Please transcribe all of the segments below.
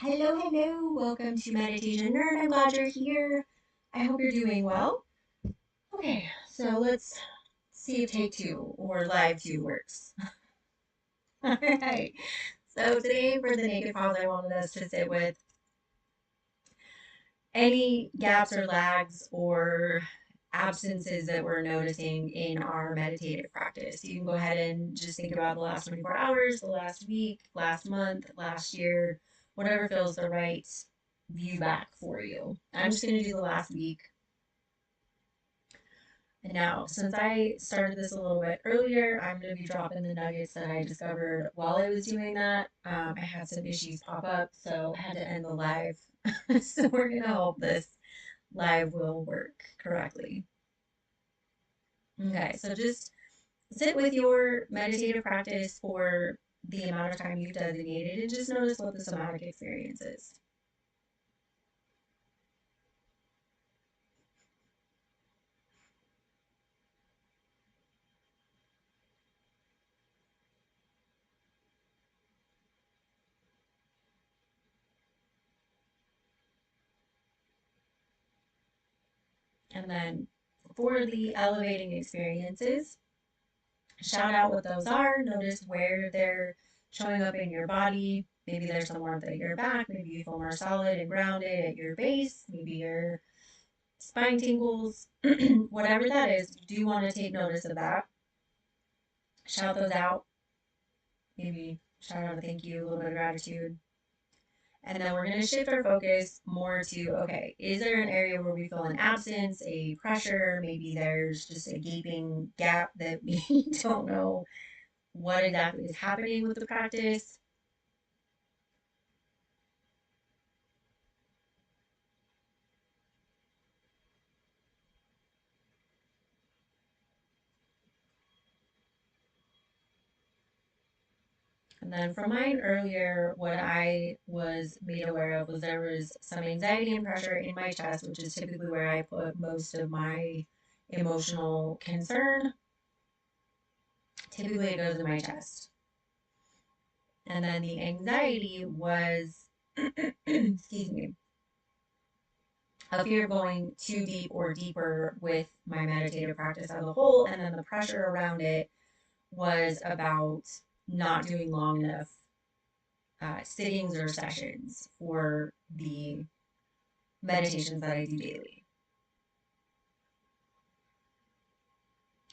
Hello, hello. Welcome to Meditation Nerd. I'm glad you're here. I hope you're doing well. Okay, so let's see if take two or live two works. All right. So today for the naked pause, I wanted us to sit with any gaps or lags or absences that we're noticing in our meditative practice. You can go ahead and just think about the last 24 hours, the last week, last month, last year, whatever feels the right view back for you. I'm just going to do the last week. And now, since I started this a little bit earlier, I'm going to be dropping the nuggets that I discovered while I was doing that. I had some issues pop up, so I had to end the live. So we're going to hope this live will work correctly. Okay, so just sit with your meditative practice for the amount of time you've designated and just notice what the somatic experience is. And then for the elevating experiences, shout out what those are, notice where they're showing up in your body. Maybe there's some warmth at your back, maybe you feel more solid and grounded at your base, maybe your spine tingles, whatever that is, you do want to take notice of that. Shout those out. Maybe shout out a thank you, a little bit of gratitude. And then we're going to shift our focus more to okay, is there an area where we feel an absence, a pressure? Maybe there's just a gaping gap that we don't know what exactly is happening with the practice. And then from mine earlier, what I was made aware of was there was some anxiety and pressure in my chest, which is typically where I put most of my emotional concern. Typically, it goes in my chest. And then the anxiety was, excuse me, a fear of going too deep or deeper with my meditative practice as a whole. And then the pressure around it was about not doing long enough sittings or sessions for the meditations that I do daily.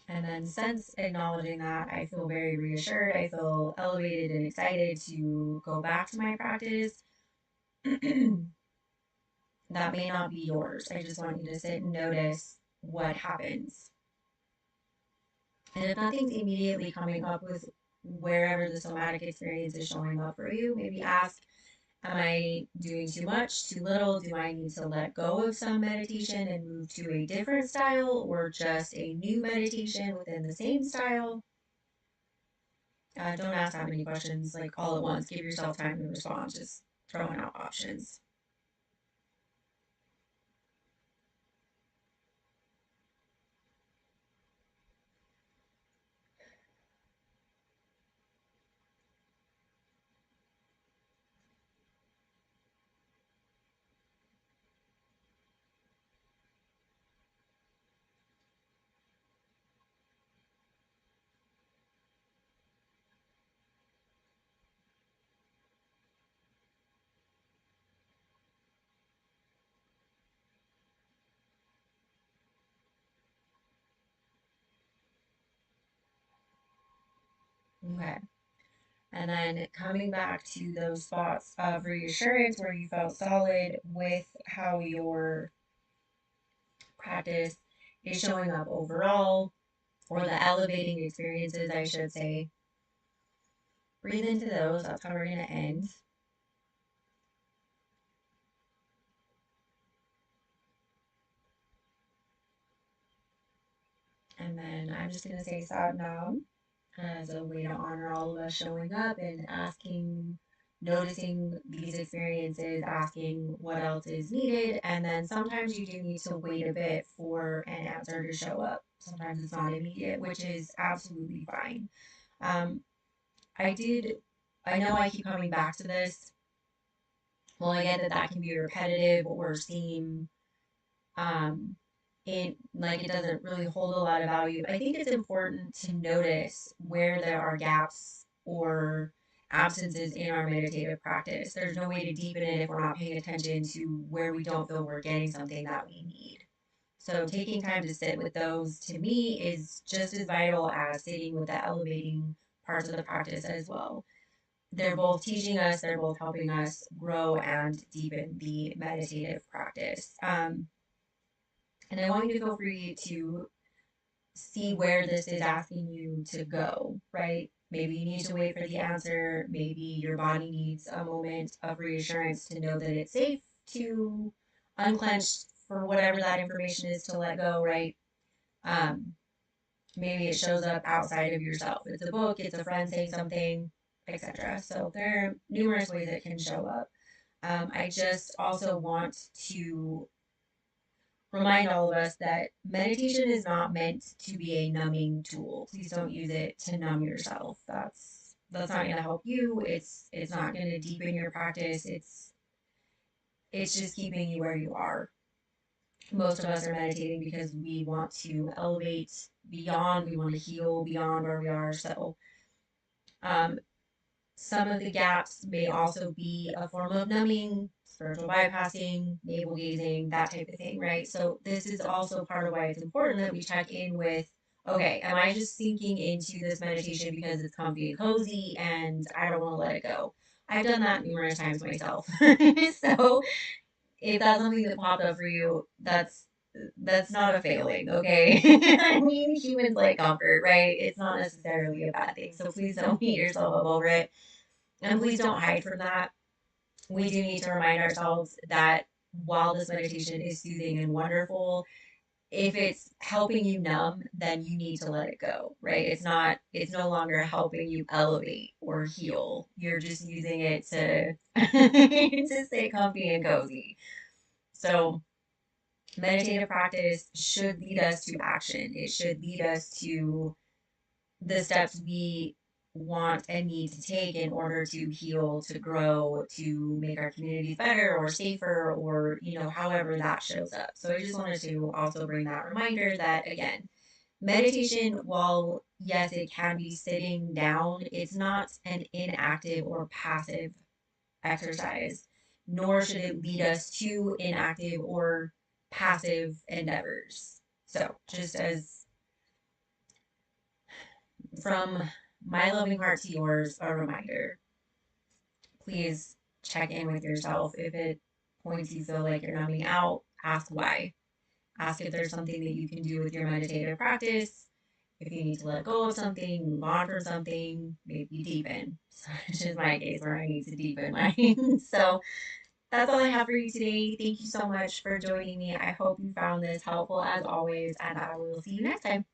And then, since acknowledging that, I feel very reassured. I feel elevated and excited to go back to my practice. That may not be yours. I just want you to sit and notice what happens. And if nothing's immediately coming up with wherever the somatic experience is showing up for you, maybe ask, am I doing too much, too little? Do I need to let go of some meditation and move to a different style or just a new meditation within the same style? Don't ask that many questions like all at once. Give yourself time to respond. Just throwing out options. Okay. And then coming back to those spots of reassurance where you felt solid with how your practice is showing up overall, or the elevating experiences, I should say. Breathe into those. That's how we're going to end. And then I'm just going to say Sadnam as a way to honor all of us showing up and asking, noticing these experiences, asking what else is needed. And then sometimes you do need to wait a bit for an answer to show up. Sometimes it's not immediate, which is absolutely fine. Um, I did, I know I keep coming back to this. Well, I get that that can be repetitive or seem um, it like it doesn't really hold a lot of value. I think it's important to notice where there are gaps or absences in our meditative practice. There's no way to deepen it if we're not paying attention to where we don't feel we're getting something that we need. So taking time to sit with those to me is just as vital as sitting with the elevating parts of the practice as well. They're both teaching us, they're both helping us grow and deepen the meditative practice. And I want you to feel free to see where this is asking you to go, right? Maybe you need to wait for the answer. Maybe your body needs a moment of reassurance to know that it's safe to unclench for whatever that information is to let go, right? Um, Maybe it shows up outside of yourself. It's a book, it's a friend saying something, etc. So there are numerous ways it can show up. I just also want to remind all of us that meditation is not meant to be a numbing tool. Please don't use it to numb yourself. That's not going to help you. It's not going to deepen your practice. It's just keeping you where you are. Most of us are meditating because we want to elevate beyond, we want to heal beyond where we are. So um, some of the gaps may also be a form of numbing, spiritual bypassing, navel gazing, that type of thing, right? So this is also part of why it's important that we check in with, okay, am I just sinking into this meditation because it's comfy and cozy and I don't want to let it go? I've done that numerous times myself. So if that's something that popped up for you, that's not a failing, okay? I mean, humans like comfort, right? It's not necessarily a bad thing. So please don't beat yourself up over it. And please don't hide from that. We do need to remind ourselves that while this meditation is soothing and wonderful, if it's helping you numb, then you need to let it go, right? It's no longer helping you elevate or heal. You're just using it to, to stay comfy and cozy. So, meditative practice should lead us to action. It should lead us to the steps we want and need to take in order to heal, to grow, to make our communities better or safer, or, however that shows up. So I just wanted to also bring that reminder that, again, meditation, while yes, it can be sitting down, it's not an inactive or passive exercise, nor should it lead us to inactive or passive endeavors. So, just as from my loving heart to yours, a reminder, please check in with yourself. If at points you feel like you're numbing out, ask why. Ask if there's something that you can do with your meditative practice. If you need to let go of something, move on from something, maybe deepen. So, which is my case where I need to deepen mine. So that's all I have for you today. Thank you so much for joining me. I hope you found this helpful as always, and I will see you next time.